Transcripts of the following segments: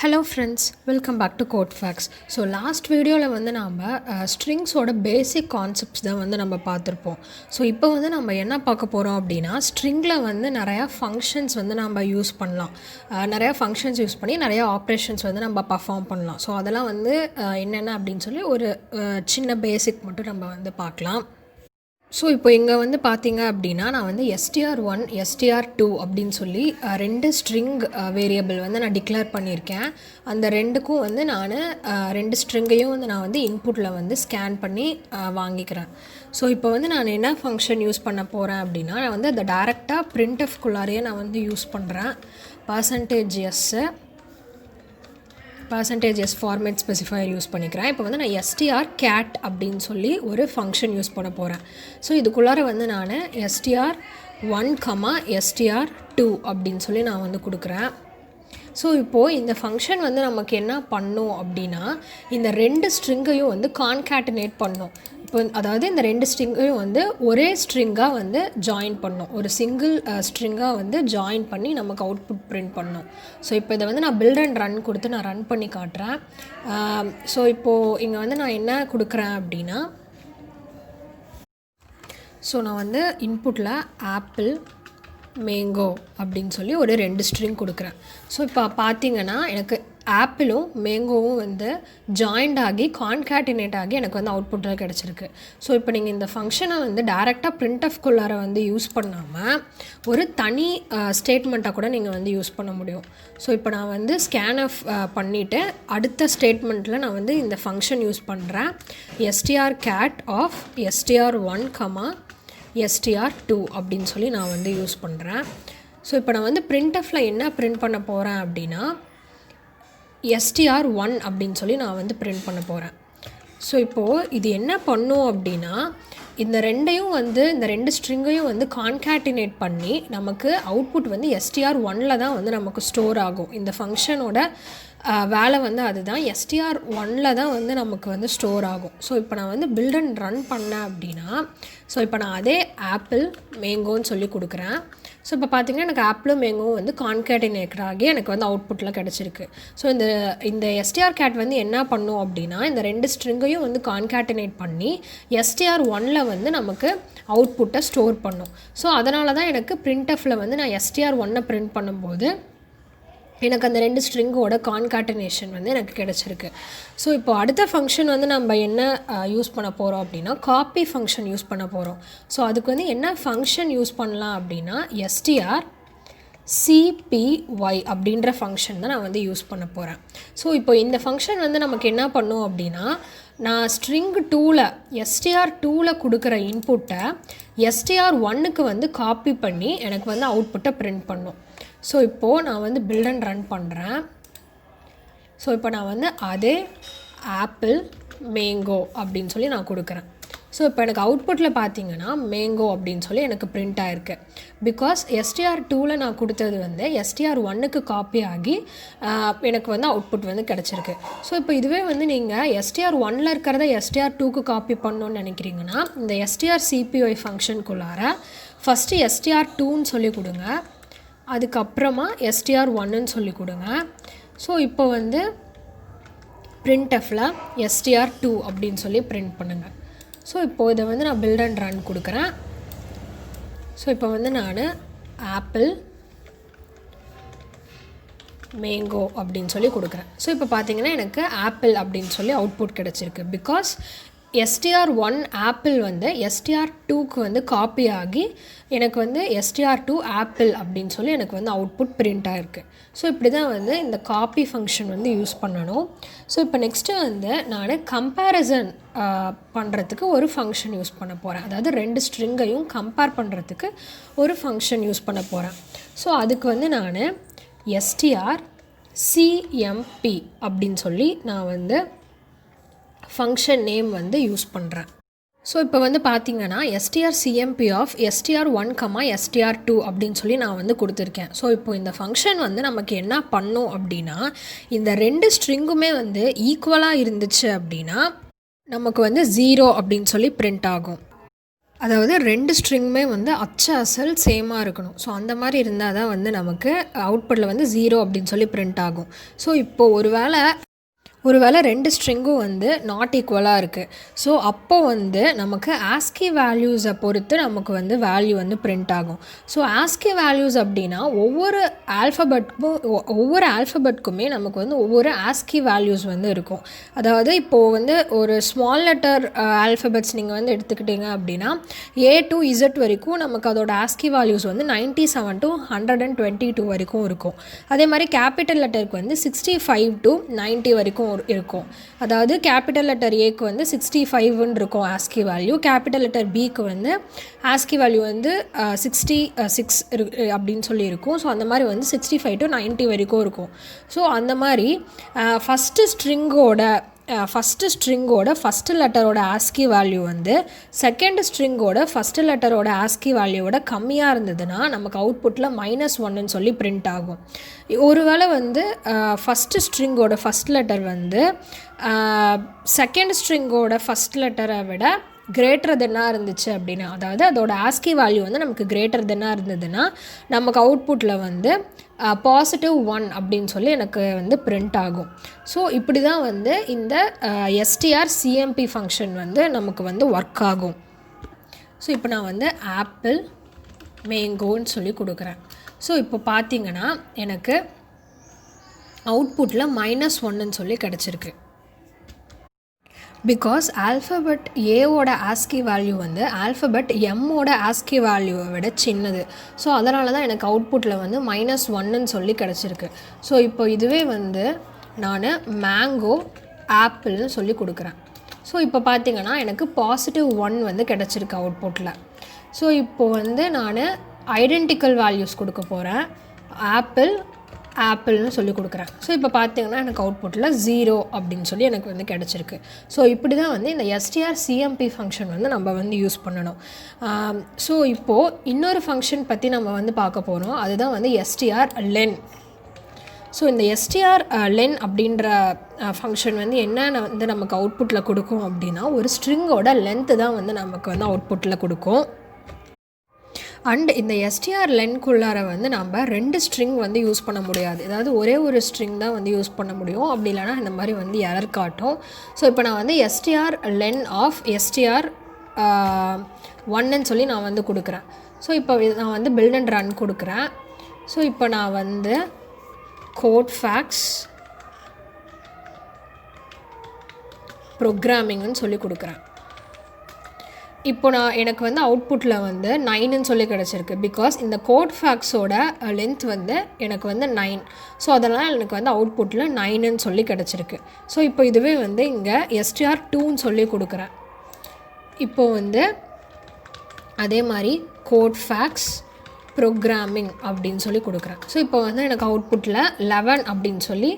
Hello friends, welcome back to code facts. So last வீடியோவில் வந்து நம்ம ஸ்ட்ரிங்ஸோட பேசிக் கான்செப்ட்ஸ் தான் வந்து நம்ம பார்த்துருப்போம். ஸோ இப்போ வந்து நம்ம என்ன பார்க்க போகிறோம் அப்படின்னா, ஸ்ட்ரிங்கில் வந்து நிறையா ஃபங்க்ஷன்ஸ் வந்து நம்ம யூஸ் பண்ணலாம். நிறையா ஃபங்க்ஷன்ஸ் யூஸ் பண்ணி நிறையா ஆப்ரேஷன்ஸ் வந்து நம்ம பர்ஃபார்ம் பண்ணலாம். ஸோ அதெல்லாம் வந்து என்னென்ன அப்படின்னு சொல்லி ஒரு சின்ன பேசிக் மட்டும் நம்ம வந்து பார்க்கலாம். ஸோ இப்போ இங்கே வந்து பார்த்தீங்க அப்படின்னா, நான் வந்து str1 str2 அப்படின்னு சொல்லி ரெண்டு ஸ்ட்ரிங் வேரியபிள் வந்து நான் டிக்ளேர் பண்ணியிருக்கேன். அந்த ரெண்டுக்கும் வந்து நான் ரெண்டு ஸ்ட்ரிங்கையும் வந்து நான் வந்து இன்புட்டில் வந்து ஸ்கேன் பண்ணி வாங்கிக்கிறேன். ஸோ இப்போ வந்து நான் என்ன ஃபங்க்ஷன் யூஸ் பண்ண போகிறேன் அப்படின்னா, நான் வந்து அதை டேரெக்டாக printf-குள்ளாரையே நான் வந்து யூஸ் பண்ணுறேன். %s ஃபார்மேட் ஸ்பெசிஃபையர் யூஸ் பண்ணிக்கிறேன். இப்போ வந்து நான் strcat அப்படின்னு சொல்லி ஒரு ஃபங்க்ஷன் யூஸ் பண்ண போகிறேன். ஸோ இதுக்குள்ளார வந்து நான் str1, str2 அப்படின்னு சொல்லி நான் வந்து கொடுக்குறேன். ஸோ இப்போது இந்த ஃபங்க்ஷன் வந்து நமக்கு என்ன பண்ணும் அப்படின்னா, இந்த ரெண்டு ஸ்ட்ரிங்கையும் வந்து கான்கேட்டினேட் பண்ணும். இப்போ அதாவது இந்த ரெண்டு ஸ்ட்ரிங்கையும் வந்து ஒரே ஸ்ட்ரிங்காக வந்து ஜாயின் பண்ணும். ஒரு சிங்கிள் ஸ்ட்ரிங்காக வந்து ஜாயின் பண்ணி நமக்கு அவுட்புட் பிரிண்ட் பண்ணும். ஸோ இப்போ இதை வந்து நான் பில்ட் அண்ட் ரன் கொடுத்து நான் ரன் பண்ணி காட்டுறேன். ஸோ இப்போது இங்கே வந்து நான் என்ன கொடுக்குறேன் அப்படின்னா, ஸோ நான் வந்து இன்புட்டில் ஆப்பிள் மேங்கோ அப்படின்னு சொல்லி ஒரு ரெண்டு ஸ்ட்ரிங் கொடுக்குறேன். ஸோ இப்போ பார்த்தீங்கன்னா எனக்கு ஆப்பிளும் மேங்கோவும் வந்து ஜாயிண்ட் ஆகி கான்கேட்டினேட் ஆகி எனக்கு வந்து அவுட்புட்டில் கிடச்சிருக்கு. ஸோ இப்போ நீங்கள் இந்த ஃபங்க்ஷனை வந்து டேரெக்டாக printf-குள்ளார வந்து யூஸ் பண்ணாமல் ஒரு தனி ஸ்டேட்மெண்ட்டாக கூட நீங்கள் வந்து யூஸ் பண்ண முடியும். ஸோ இப்போ நான் வந்து ஸ்கேன்எஃப் பண்ணிவிட்டு அடுத்த ஸ்டேட்மெண்ட்டில் நான் வந்து இந்த ஃபங்க்ஷன் யூஸ் பண்ணுறேன். strcat ஆஃப் str1, str2 அப்படின்னு சொல்லி நான் வந்து யூஸ் பண்ணுறேன். ஸோ இப்போ நான் வந்து printf-ல என்ன பிரிண்ட் பண்ண போகிறேன் அப்படின்னா, str1 அப்படின்னு சொல்லி நான் வந்து பிரிண்ட் பண்ண போகிறேன். ஸோ இப்போது இது என்ன பண்ணும் அப்படின்னா, இந்த ரெண்டு ஸ்ட்ரிங்கையும் வந்து கான்கேட்டினேட் பண்ணி நமக்கு அவுட்புட் வந்து str1ல் தான் வந்து நமக்கு ஸ்டோர் ஆகும். இந்த ஃபங்க்ஷனோட வேலை வந்து அதுதான், str1ல் தான் வந்து நமக்கு வந்து ஸ்டோர் ஆகும். ஸோ இப்போ நான் வந்து பில்ட் அண்ட் ரன் பண்ணேன் அப்படின்னா, ஸோ இப்போ நான் அதே ஆப்பிள் மேங்கோன்னு சொல்லி கொடுக்குறேன். ஸோ இப்போ பார்த்தீங்கன்னா எனக்கு ஆப்பிளும் மேங்கோவும் வந்து கான்கேட்டினேட் ஆகி எனக்கு வந்து அவுட்புட்டில் கிடச்சிருக்கு. ஸோ இந்த strcat வந்து என்ன பண்ணும் அப்படின்னா, இந்த ரெண்டு ஸ்ட்ரிங்கையும் வந்து கான்கேட்டினேட் பண்ணி str1ல் வந்து நமக்கு அவுட்புட்டை ஸ்டோர் பண்ணும். ஸோ அதனால தான் எனக்கு printf-ல வந்து நான் str1-ஐ பிரிண்ட் பண்ணும்போது எனக்கு அந்த ரெண்டு ஸ்ட்ரிங்கோட கான்காட்டினேஷன் வந்து எனக்கு கிடச்சிருக்கு. ஸோ இப்போ அடுத்த ஃபங்க்ஷன் வந்து நம்ம என்ன யூஸ் பண்ண போகிறோம் அப்படின்னா, காப்பி ஃபங்க்ஷன் யூஸ் பண்ண போகிறோம். ஸோ அதுக்கு வந்து என்ன ஃபங்க்ஷன் யூஸ் பண்ணலாம் அப்படின்னா, strcpy அப்படின்ற ஃபங்க்ஷன் தான் நான் வந்து யூஸ் பண்ண போகிறேன். ஸோ இப்போ இந்த ஃபங்க்ஷன் வந்து நமக்கு என்ன பண்ணும் அப்படின்னா, நான் ஸ்ட்ரிங் 2ல் str2ல் கொடுக்குற இன்புட்டை str1க்கு வந்து காப்பி பண்ணி எனக்கு வந்து அவுட்புட்டை பிரிண்ட் பண்ணும். ஸோ இப்போது நான் வந்து பில்ட் அண்ட் ரன் பண்ணுறேன். ஸோ இப்போ நான் வந்து அதே ஆப்பிள் மேங்கோ அப்படின்னு சொல்லி நான் கொடுக்குறேன். ஸோ இப்போ எனக்கு அவுட்புட்டில் பார்த்தீங்கன்னா மேங்கோ அப்படின்னு சொல்லி எனக்கு பிரிண்ட் ஆகிருக்கு. பிகாஸ் str2ல் நான் கொடுத்தது வந்து str1க்கு காப்பி ஆகி எனக்கு வந்து அவுட்புட் வந்து கிடச்சிருக்கு. ஸோ இப்போ இதுவே வந்து நீங்கள் str1ல் இருக்கிறத str2க்கு காப்பி பண்ணணுன்னு நினைக்கிறீங்கன்னா, இந்த strcpy ஃபங்க்ஷனுக்குள்ளார ஃபஸ்ட்டு str2ன்னு சொல்லி கொடுங்க, அதுக்கப்புறமா str1ன்னு சொல்லி கொடுங்க. ஸோ இப்போ வந்து printf-ல str2 அப்படின்னு சொல்லி பிரிண்ட் பண்ணுங்கள். ஸோ இப்போது இதை வந்து நான் பில்ட் அண்ட் ரன் கொடுக்குறேன். ஸோ இப்போ வந்து நான் ஆப்பிள் மேங்கோ அப்படின்னு சொல்லி கொடுக்குறேன். ஸோ இப்போ பார்த்தீங்கன்னா எனக்கு ஆப்பிள் அப்படின்னு சொல்லி அவுட்புட் கிடச்சிருக்கு. பிகாஸ் str1 ஆப்பிள் வந்து str2க்கு வந்து காப்பி ஆகி எனக்கு வந்து str2 ஆப்பிள் அப்படின்னு சொல்லி எனக்கு வந்து அவுட்புட் பிரிண்ட் ஆகிருக்கு. ஸோ இப்படி தான் வந்து இந்த காப்பி ஃபங்க்ஷன் வந்து யூஸ் பண்ணணும். ஸோ இப்போ நெக்ஸ்ட்டு வந்து நான் கம்பேரிசன் பண்ணுறதுக்கு ஒரு ஃபங்க்ஷன் யூஸ் பண்ண போகிறேன். அதாவது ரெண்டு ஸ்ட்ரிங்கையும் கம்பேர் பண்ணுறதுக்கு ஒரு ஃபங்க்ஷன் யூஸ் பண்ண போகிறேன். ஸோ அதுக்கு வந்து நான் strcmp அப்படின்னு சொல்லி நான் வந்து ஃபங்க்ஷன் நேம் வந்து யூஸ் பண்ணுறேன். ஸோ இப்போ வந்து பார்த்தீங்கன்னா strcmp ஆஃப் str1, str2 அப்படின்னு சொல்லி நான் வந்து கொடுத்துருக்கேன். ஸோ இப்போ இந்த ஃபங்க்ஷன் வந்து நமக்கு என்ன பண்ணும் அப்படின்னா, இந்த ரெண்டு ஸ்ட்ரிங்குமே வந்து ஈக்குவலாக இருந்துச்சு அப்படின்னா நமக்கு வந்து 0 அப்படின்னு சொல்லி பிரிண்ட் ஆகும். அதாவது 2 ஸ்ட்ரிங்குமே வந்து அசல் சேமாக இருக்கணும். ஸோ அந்த மாதிரி இருந்தால் தான் வந்து நமக்கு அவுட்புட்டில் வந்து 0 அப்படின்னு சொல்லி பிரிண்ட் ஆகும். ஸோ இப்போது ஒருவேளை 2 ஸ்ட்ரிங்கும் வந்து நாட் ஈக்குவலாக இருக்குது. ஸோ அப்போ வந்து நமக்கு ஆஸ்கி வேல்யூஸை பொறுத்து நமக்கு வந்து வேல்யூ வந்து பிரிண்ட் ஆகும். ஸோ ஆஸ்கி வேல்யூஸ் அப்படின்னா ஒவ்வொரு ஆல்ஃபபெட்க்குமே நமக்கு வந்து ஒவ்வொரு ஆஸ்கி வேல்யூஸ் வந்து இருக்கும். அதாவது இப்போது வந்து ஒரு ஸ்மால் லெட்டர் ஆல்ஃபபெட்ஸ் நீங்கள் வந்து எடுத்துக்கிட்டிங்க அப்படின்னா A to Z வரைக்கும் நமக்கு அதோட ஆஸ்கி வேல்யூஸ் வந்து 97 to 122 வரைக்கும் இருக்கும். அதே மாதிரி கேபிட்டல் லெட்டருக்கு வந்து 65 to 90 வரைக்கும் இருக்கும். அதாவது கேபிட்டல் லெட்டர் ஏக்கு வந்து 65ன்னு இருக்கும் ஆஸ்கி வேல்யூ. கேபிட்டல் லெட்டர் பிக்கு வந்து ஆஸ்கி வேல்யூ வந்து 66 அப்படின்னு சொல்லி இருக்கும். ஸோ அந்த மாதிரி வந்து 65 to 90 வரைக்கும் இருக்கும். ஸோ அந்த மாதிரி ஃபஸ்ட்டு ஸ்ட்ரிங்கோட ஃபஸ்ட்டு லெட்டரோட ஆஸ்கி வேல்யூ வந்து செகண்ட் ஸ்ட்ரிங்கோட ஃபஸ்ட்டு லெட்டரோட ஆஸ்கி வேல்யூவோட கம்மியாக இருந்ததுன்னா நமக்கு அவுட்புட்டில் -1ன்னு சொல்லி பிரிண்ட் ஆகும். ஒருவேளை வந்து ஃபஸ்ட்டு ஸ்ட்ரிங்கோட ஃபஸ்ட் லெட்டர் வந்து செகண்ட் ஸ்ட்ரிங்கோட ஃபஸ்ட் லெட்டரை விட கிரேட்டர் தென்னாக இருந்துச்சு அப்படின்னா, அதாவது அதோட ஆஸ்கி வேல்யூ வந்து நமக்கு கிரேட்டர் தென்னாக இருந்ததுன்னா நமக்கு அவுட்புட்டில் வந்து +1 அப்படின்னு சொல்லி எனக்கு வந்து பிரிண்ட் ஆகும். ஸோ இப்படி தான் வந்து இந்த strcmp ஃபங்க்ஷன் வந்து நமக்கு வந்து ஒர்க் ஆகும். ஸோ இப்போ நான் வந்து ஆப்பிள் மேங்கோன்னு சொல்லி கொடுக்குறேன். ஸோ இப்போ பார்த்தீங்கன்னா எனக்கு அவுட்புட்டில் -1ன்னு சொல்லி கிடச்சிருக்கு. பிகாஸ் ஆல்ஃபபெட் ஏவோட ஆஸ்கி வேல்யூ வந்து ஆல்ஃபபெட் எம்மோட ஆஸ்கி வேல்யூவை விட சின்னது. ஸோ அதனால தான் எனக்கு அவுட்புட்டில் வந்து -1ன்னு சொல்லி கிடச்சிருக்கு. ஸோ இப்போ இதுவே வந்து நான் மேங்கோ ஆப்பிள்னு சொல்லி கொடுக்குறேன். ஸோ இப்போ பார்த்திங்கன்னா எனக்கு +1 வந்து கிடச்சிருக்கு அவுட்புட்டில். ஸோ இப்போது வந்து நான் ஐடென்டிக்கல் வேல்யூஸ் கொடுக்க போகிறேன். ஆப்பிள்னு சொல்லி கொடுக்குறேன். ஸோ இப்போ பார்த்தீங்கன்னா எனக்கு அவுட்புட்டில் 0 அப்படின்னு சொல்லி எனக்கு வந்து கிடச்சிருக்கு. ஸோ இப்படி தான் வந்து இந்த strcmp ஃபங்க்ஷன் வந்து நம்ம வந்து யூஸ் பண்ணணும். ஸோ இப்போது இன்னொரு ஃபங்க்ஷன் பற்றி நம்ம வந்து பார்க்க போகிறோம். அதுதான் வந்து strlen. ஸோ இந்த strlen அப்படின்ற ஃபங்க்ஷன் வந்து என்னென்ன வந்து நமக்கு அவுட்புட்டில் கொடுக்கும் அப்படின்னா ஒரு ஸ்ட்ரிங்கோட லென்த்து தான் வந்து நமக்கு வந்து அவுட்புட்டில் கொடுக்கும். அண்ட் இந்த strlenக்குள்ளார வந்து நம்ம 2 ஸ்ட்ரிங் வந்து யூஸ் பண்ண முடியாது. அதாவது ஒரே ஒரு ஸ்ட்ரிங் தான் வந்து யூஸ் பண்ண முடியும். அப்படி இல்லைனா இந்த மாதிரி வந்து எரர் காட்டும். ஸோ இப்போ நான் வந்து strlen ஆஃப் str1ன்னு சொல்லி நான் வந்து கொடுக்குறேன். ஸோ இப்போ நான் வந்து பில்ட் அண்ட் ரன் கொடுக்குறேன். ஸோ இப்போ நான் வந்து கோட்ஃபேக்ஸ் ப்ரோக்ராமிங்னு சொல்லி கொடுக்குறேன். இப்போ எனக்கு வந்து அவுட்புட்டில் வந்து 9ன்னு சொல்லி கிடச்சிருக்கு. பிகாஸ் இந்த கோட்ஃபேக்ஸோட லென்த் வந்து எனக்கு வந்து 9. ஸோ அதனால் எனக்கு வந்து அவுட்புட்டில் 9ன்னு சொல்லி கிடச்சிருக்கு. ஸோ இப்போ இதுவே வந்து இங்கே str2ன்னு சொல்லி கொடுக்குறேன். இப்போது வந்து அதே மாதிரி கோட்ஃபேக்ஸ் ப்ரோக்ராமிங் அப்படின்னு சொல்லி கொடுக்குறேன். ஸோ இப்போ வந்து எனக்கு அவுட்புட்டில் 11 அப்படின்னு சொல்லி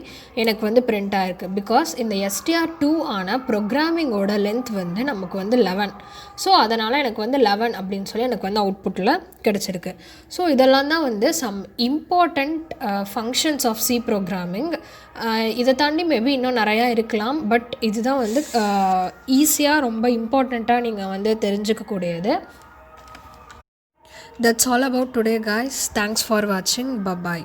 எனக்கு வந்து பிரிண்ட் ஆகிருக்கு. பிகாஸ் இந்த str2 ஆன ப்ரோக்ராமிங்கோட லென்த் வந்து நமக்கு வந்து 11. ஸோ அதனால் எனக்கு வந்து 11 அப்படின்னு சொல்லி எனக்கு வந்து அவுட்புட்டில் கிடச்சிருக்கு. ஸோ இதெல்லாம் தான் வந்து some important functions of C programming. இதை தாண்டி மேபி இன்னும் நிறையா இருக்கலாம். பட் இதுதான் வந்து ஈஸியாக ரொம்ப இம்பார்ட்டண்ட்டாக நீங்கள் வந்து தெரிஞ்சுக்கக்கூடியது. That's all about today, guys. Thanks for watching. Bye bye.